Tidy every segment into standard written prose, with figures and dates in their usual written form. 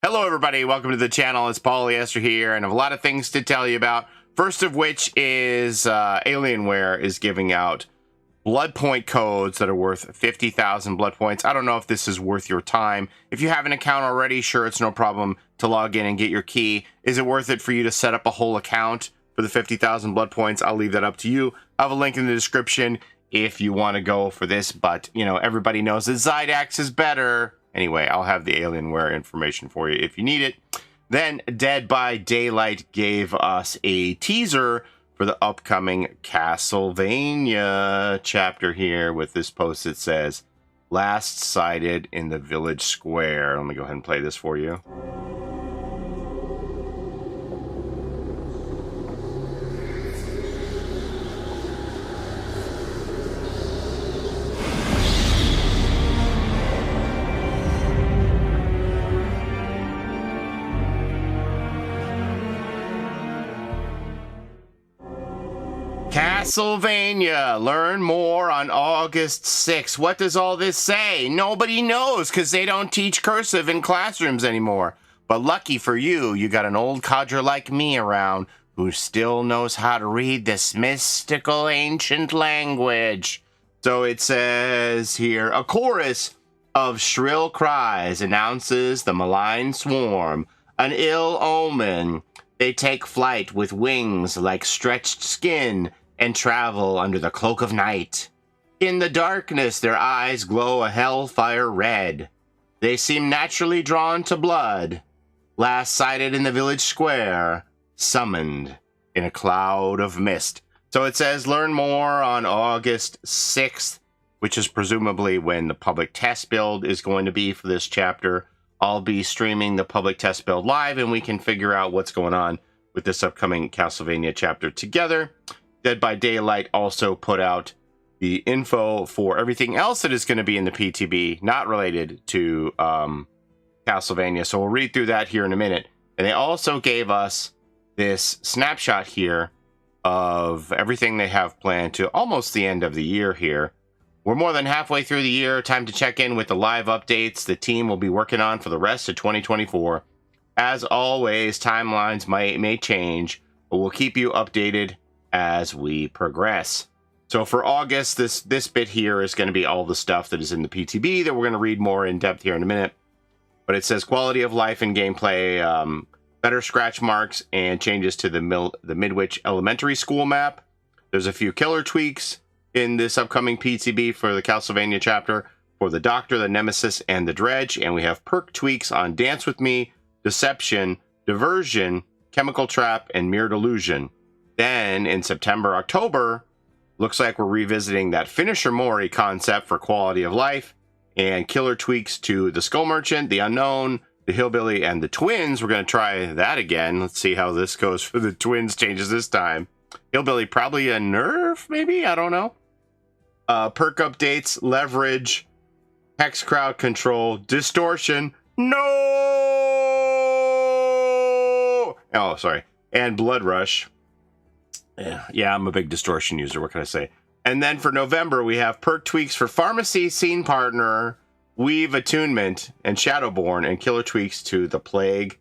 Hello everybody, welcome to the channel. It's Paulie Esther here, and I have a lot of things to tell you about. First of which is Alienware is giving out Bloodpoint codes that are worth 50,000 blood points. I don't know if this is worth your time. If you have an account already, sure, it's no problem to log in and get your key. Is it worth it for you to set up a whole account for the 50,000 blood points? I'll leave that up to you. I have a link in the description if you want to go for this, but you know, everybody knows that Xidax is better. Anyway, I'll have the Alienware information for you if you need it. Then Dead by Daylight gave us a teaser for the upcoming Castlevania chapter here with this post that says, "Last sighted in the village square." Let me go ahead and play this for you. Castlevania, learn more on August 6th. What does all this say? Nobody knows because they don't teach cursive in classrooms anymore. But lucky for you, you got an old codger like me around who still knows how to read this mystical ancient language. So it says here, a chorus of shrill cries announces the malign swarm, an ill omen. They take flight with wings like stretched skin and travel under the cloak of night. In the darkness, their eyes glow a hellfire red. They seem naturally drawn to blood. Last sighted in the village square, summoned in a cloud of mist. So it says learn more on August 6th, which is presumably when the public test build is going to be for this chapter. I'll be streaming the public test build live, and we can figure out what's going on with this upcoming Castlevania chapter together. Dead by Daylight also put out the info for everything else that is going to be in the PTB, not related to Castlevania. So we'll read through that here in a minute. And they also gave us this snapshot here of everything they have planned to almost the end of the year here. We're more than halfway through the year. Time to check in with the live updates the team will be working on for the rest of 2024. As always, timelines may change, but we'll keep you updated as we progress. So for August, this bit here is going to be all the stuff that is in the PTB that we're going to read more in depth here in a minute. But it says quality of life and gameplay, better scratch marks, and changes to the Midwich Elementary School map. There's a few killer tweaks in this upcoming PTB for the Castlevania chapter for the Doctor, the Nemesis, and the Dredge. And we have perk tweaks on Dance With Me, Deception, Diversion, Chemical Trap, and Mirrored Illusion. Then in September, October, looks like we're revisiting that Finisher Mori concept for quality of life and killer tweaks to the Skull Merchant, the Unknown, the Hillbilly, and the Twins. We're going to try that again. Let's see how this goes for the Twins changes this time. Hillbilly, probably a nerf, maybe? I don't know. Perk updates, leverage, hex crowd control, distortion. No! Oh, sorry. And blood rush. Yeah, I'm a big distortion user. What can I say? And then for November, we have perk tweaks for Pharmacy, Scene Partner, Weave Attunement, and Shadowborn, and killer tweaks to the Plague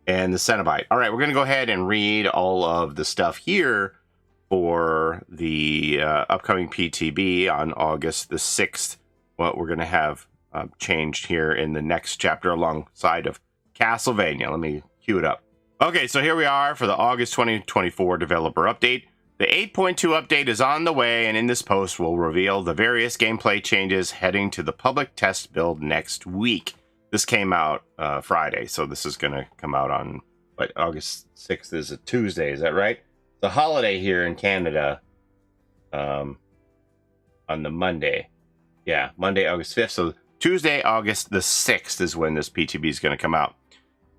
and the Cenobite. All right, we're going to go ahead and read all of the stuff here for the upcoming PTB on August the 6th. What we're going to have changed here in the next chapter alongside of Castlevania. Let me cue it up. Okay, so here we are for the August 2024 developer update. The 8.2 update is on the way, and in this post, we'll reveal the various gameplay changes heading to the public test build next week. This came out Friday, so this is going to come out on, what, August 6th is a Tuesday, is that right? The holiday here in Canada on the Monday. Yeah, Monday, August 5th. So Tuesday, August the 6th is when this PTB is going to come out.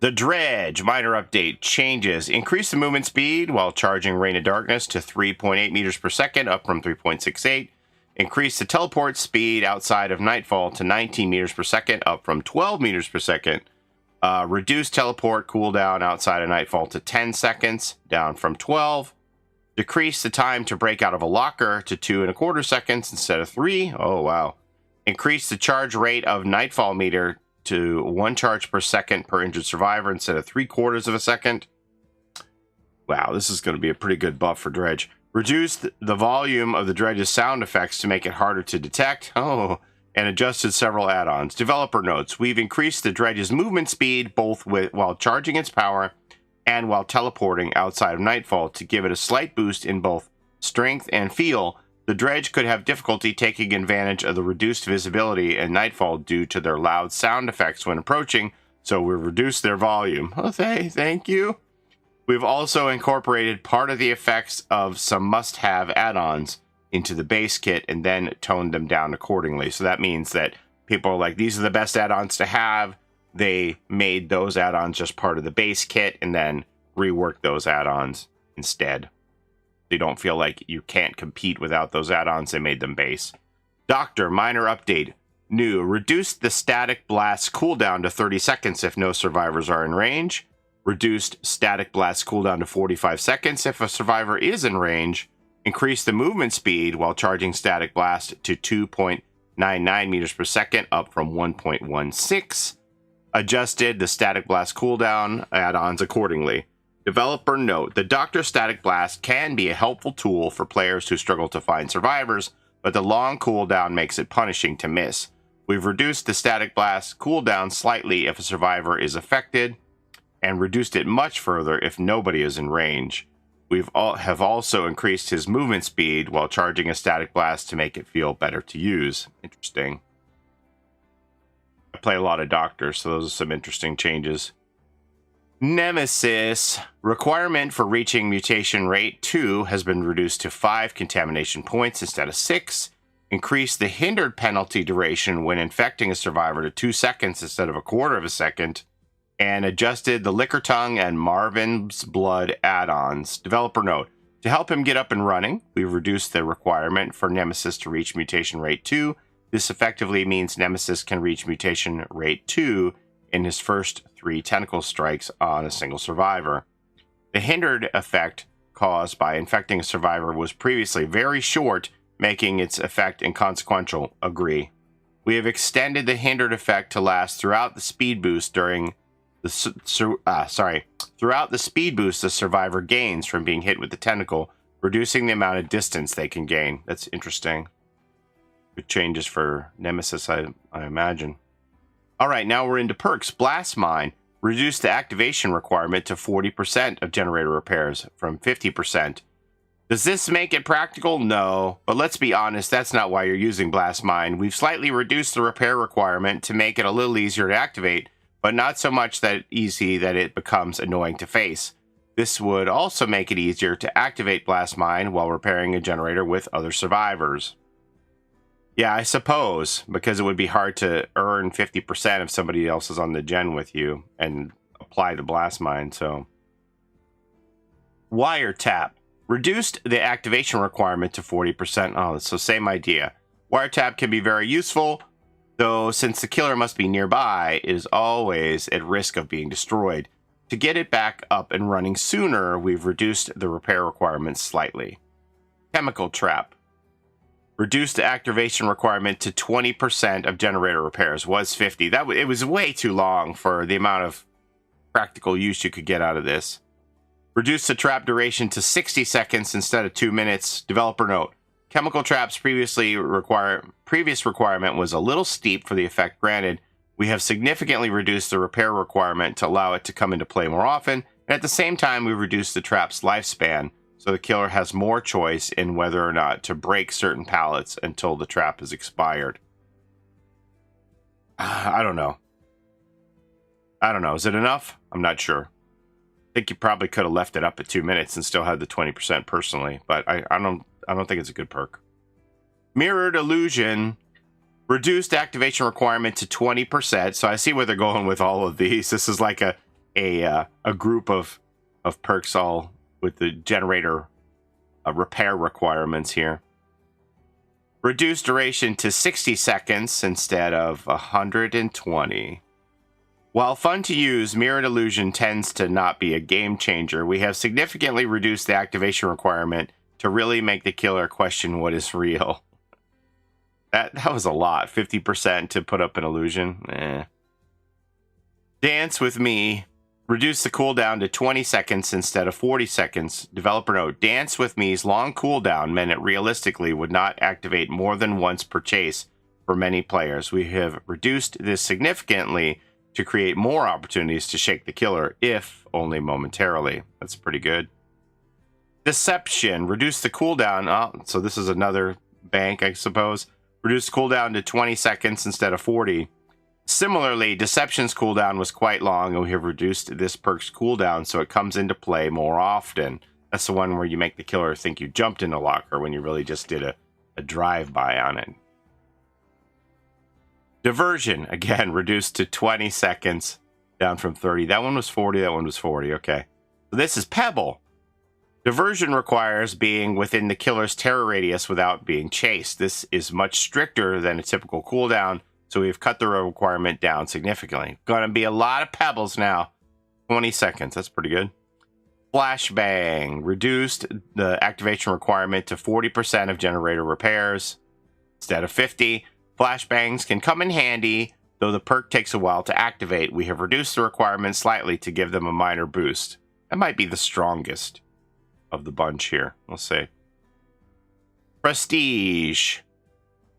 The Dredge minor update changes. Increase the movement speed while charging Reign of Darkness to 3.8 meters per second, up from 3.68. Increase the teleport speed outside of Nightfall to 19 meters per second, up from 12 meters per second. Reduce teleport cooldown outside of Nightfall to 10 seconds, down from 12. Decrease the time to break out of a locker to 2.25 seconds instead of 3. Oh, wow. Increase the charge rate of Nightfall meter to 1 charge per second per injured survivor instead of 3/4 of a second. Wow, this is going to be a pretty good buff for Dredge. Reduced the volume of the Dredge's sound effects to make it harder to detect. Oh, and adjusted several add-ons. Developer notes, we've increased the Dredge's movement speed both while charging its power and while teleporting outside of Nightfall to give it a slight boost in both strength and feel. The Dredge could have difficulty taking advantage of the reduced visibility in Nightfall due to their loud sound effects when approaching, so we've reduced their volume. Oh, thank you. We've also incorporated part of the effects of some must-have add-ons into the base kit and then toned them down accordingly. So that means that people are like, these are the best add-ons to have. They made those add-ons just part of the base kit and then reworked those add-ons instead. They don't feel like you can't compete without those add-ons. They made them base. Doctor, minor update. New, reduced the static blast cooldown to 30 seconds if no survivors are in range. Reduced static blast cooldown to 45 seconds if a survivor is in range. Increased the movement speed while charging static blast to 2.99 meters per second, up from 1.16. Adjusted the static blast cooldown add-ons accordingly. Developer note, the Doctor Static Blast can be a helpful tool for players who struggle to find survivors, but the long cooldown makes it punishing to miss. We've reduced the Static Blast cooldown slightly if a survivor is affected, and reduced it much further if nobody is in range. Have also increased his movement speed while charging a Static Blast to make it feel better to use. Interesting. I play a lot of Doctors, so those are some interesting changes. Nemesis. Requirement for reaching mutation rate 2 has been reduced to 5 contamination points instead of 6. Increased the hindered penalty duration when infecting a survivor to 2 seconds instead of 1/4 of a second. And adjusted the Liquor Tongue and Marvin's Blood add-ons. Developer note, to help him get up and running, we've reduced the requirement for Nemesis to reach mutation rate 2. This effectively means Nemesis can reach mutation rate 2 in his first 3 tentacle strikes on a single survivor. The hindered effect caused by infecting a survivor was previously very short, making its effect inconsequential. Agree. We have extended the hindered effect to last throughout the speed boost during the throughout the speed boost the survivor gains from being hit with the tentacle, reducing the amount of distance they can gain. That's interesting. Good changes for Nemesis, I imagine. All right, now we're into perks. Blast Mine. Reduced the activation requirement to 40% of generator repairs from 50%. Does this make it practical? No, but let's be honest, that's not why you're using Blast Mine. We've slightly reduced the repair requirement to make it a little easier to activate, but not so much that easy that it becomes annoying to face. This would also make it easier to activate Blast Mine while repairing a generator with other survivors. Yeah, I suppose, because it would be hard to earn 50% if somebody else is on the gen with you and apply the Blast Mine, so. Wiretap. Reduced the activation requirement to 40%. Oh, so same idea. Wiretap can be very useful, though since the killer must be nearby, it is always at risk of being destroyed. To get it back up and running sooner, we've reduced the repair requirements slightly. Chemical Trap. Reduced the activation requirement to 20% of generator repairs. Was 50. It was way too long for the amount of practical use you could get out of this. Reduced the trap duration to 60 seconds instead of 2 minutes. Developer note, chemical traps previous requirement was a little steep for the effect granted. We have significantly reduced the repair requirement to allow it to come into play more often, and at the same time we reduced the trap's lifespan, so the killer has more choice in whether or not to break certain pallets until the trap is expired. I don't know. Is it enough? I'm not sure. I think you probably could have left it up at 2 minutes and still had the 20% personally, but I don't think it's a good perk. Mirrored Illusion. Reduced activation requirement to 20%. So I see where they're going with all of these. This is like a group of perks all with the generator repair requirements here. Reduced duration to 60 seconds instead of 120. While fun to use, Mirrored Illusion tends to not be a game changer. We have significantly reduced the activation requirement to really make the killer question what is real. That was a lot. 50% to put up an illusion. Dance with me. Reduce the cooldown to 20 seconds instead of 40 seconds. Developer note, Dance with me's long cooldown meant it realistically would not activate more than once per chase for many players. We have reduced this significantly to create more opportunities to shake the killer, if only momentarily. That's pretty good. Deception. Reduce the cooldown. Oh, so this is another bank, I suppose. Reduce cooldown to 20 seconds instead of 40. Similarly, Deception's cooldown was quite long, and we have reduced this perk's cooldown so it comes into play more often. That's the one where you make the killer think you jumped in a locker when you really just did a drive-by on it. Diversion, again, reduced to 20 seconds, down from 30. That one was 40, that one was 40, okay. So this is Pebble. Diversion requires being within the killer's terror radius without being chased. This is much stricter than a typical cooldown, so we've cut the requirement down significantly. Gonna be a lot of pebbles now. 20 seconds, that's pretty good. Flashbang, reduced the activation requirement to 40% of generator repairs instead of 50. Flashbangs can come in handy, though the perk takes a while to activate. We have reduced the requirement slightly to give them a minor boost. That might be the strongest of the bunch here. We'll see. Prestige.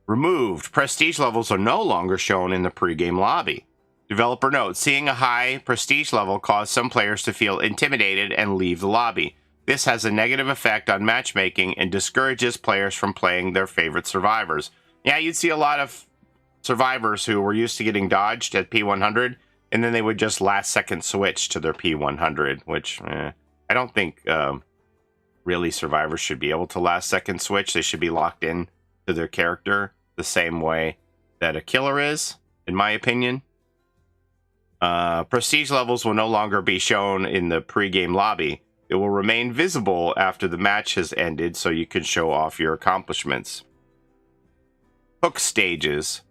Removed. Prestige levels are no longer shown in the pregame lobby. Developer note, seeing a high prestige level caused some players to feel intimidated and leave the lobby. This has a negative effect on matchmaking and discourages players from playing their favorite survivors. Yeah, you'd see a lot of survivors who were used to getting dodged at P100, and then they would just last second switch to their P100, which I don't think really survivors should be able to last second switch. They should be locked in to their character the same way that a killer is, in my opinion. Prestige levels will no longer be shown in the pregame lobby. It will remain visible after the match has ended so you can show off your accomplishments. Hook stages.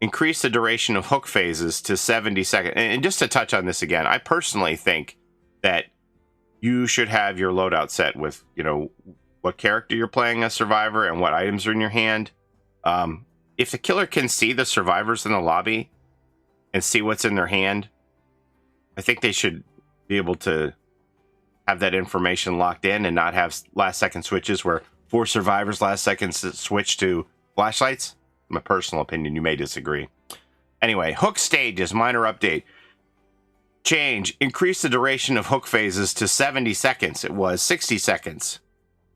Increase the duration of hook phases to 70 seconds. And just to touch on this again, I personally think that you should have your loadout set with, you know, what character you're playing as survivor and what items are in your hand. If the killer can see the survivors in the lobby and see what's in their hand, I think they should be able to have that information locked in and not have last second switches where 4 survivors last second switch to flashlights. My personal opinion, you may disagree. Anyway, hook stages, minor update. Change, increase the duration of hook phases to 70 seconds. It was 60 seconds.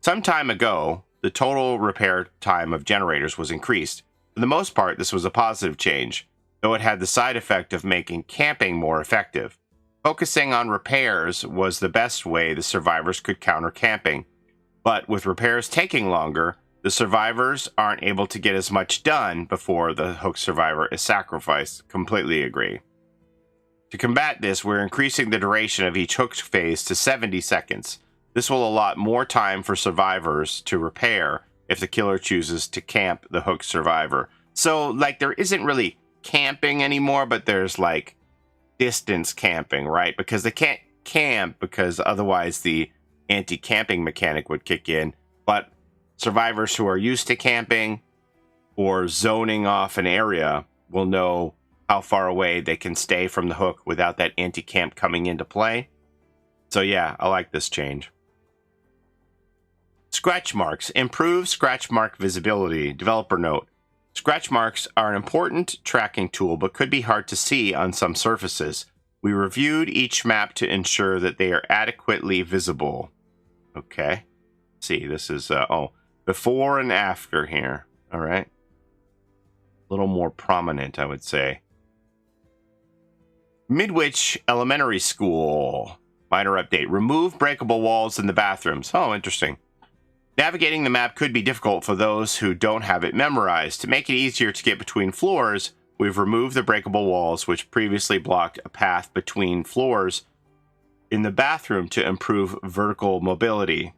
Some time ago, the total repair time of generators was increased. For the most part, this was a positive change, though it had the side effect of making camping more effective. Focusing on repairs was the best way the survivors could counter camping, but with repairs taking longer, the survivors aren't able to get as much done before the hook survivor is sacrificed. Completely agree. To combat this, we're increasing the duration of each hook phase to 70 seconds. This will allot more time for survivors to repair if the killer chooses to camp the hook survivor. So, like, there isn't really camping anymore, but there's, like, distance camping, right? Because they can't camp because otherwise the anti-camping mechanic would kick in. But survivors who are used to camping or zoning off an area will know how far away they can stay from the hook without that anti-camp coming into play. So yeah, I like this change. Scratch marks. Improve scratch mark visibility. Developer note. Scratch marks are an important tracking tool, but could be hard to see on some surfaces. We reviewed each map to ensure that they are adequately visible. Okay. See, this is, before and after here. All right. A little more prominent, I would say. Midwich Elementary School. Minor update. Remove breakable walls in the bathrooms. Oh, interesting. Navigating the map could be difficult for those who don't have it memorized. To make it easier to get between floors, we've removed the breakable walls which previously blocked a path between floors in the bathroom to improve vertical mobility.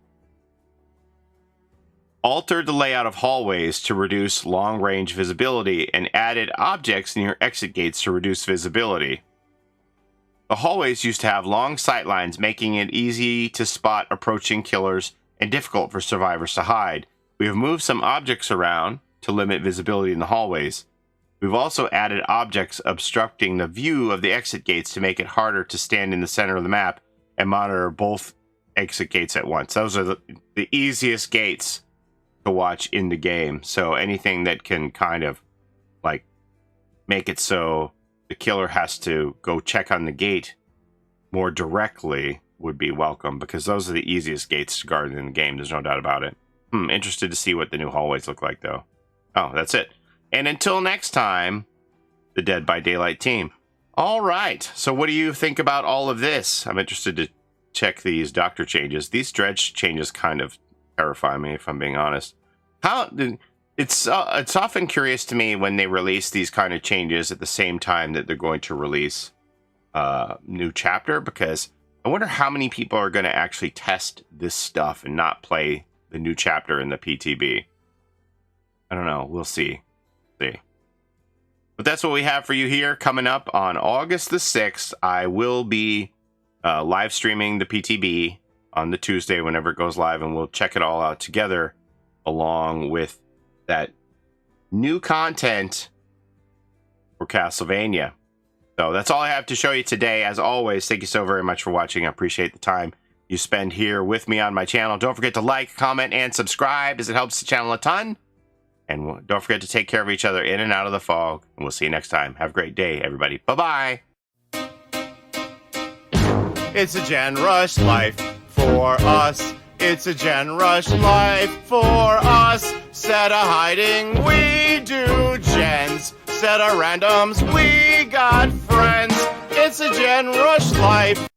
Altered the layout of hallways to reduce long-range visibility and added objects near exit gates to reduce visibility. The hallways used to have long sightlines, making it easy to spot approaching killers and difficult for survivors to hide. We have moved some objects around to limit visibility in the hallways. We've also added objects obstructing the view of the exit gates to make it harder to stand in the center of the map and monitor both exit gates at once. Those are the easiest gates to watch in the game. So anything that can kind of like make it so the killer has to go check on the gate more directly would be welcome, because those are the easiest gates to guard in the game. There's no doubt about it. Interested to see what the new hallways look like, though. Oh, that's it. And until next time, the Dead by Daylight team. All right. So what do you think about all of this? I'm interested to check these doctor changes. These Dredge changes kind of terrify me, if I'm being honest. It's often curious to me when they release these kind of changes at the same time that they're going to release new chapter, because I wonder how many people are going to actually test this stuff and not play the new chapter in the PTB. I don't know. We'll see. But that's what we have for you here. Coming up on August the 6th, I will be live streaming the PTB on the Tuesday whenever it goes live, and we'll check it all out together along with that new content for Castlevania. So that's all I have to show you today. As always, thank you so very much for watching. I appreciate the time you spend here with me on my channel. Don't forget to like, comment, and subscribe, as it helps the channel a ton. And don't forget to take care of each other in and out of the fog. And we'll see you next time. Have a great day, everybody. Bye-bye. It's a Gen Rush life for us. It's a Gen Rush life for us. Set a hiding, we do gens. Set a randoms, we got friends. It's a Gen Rush life.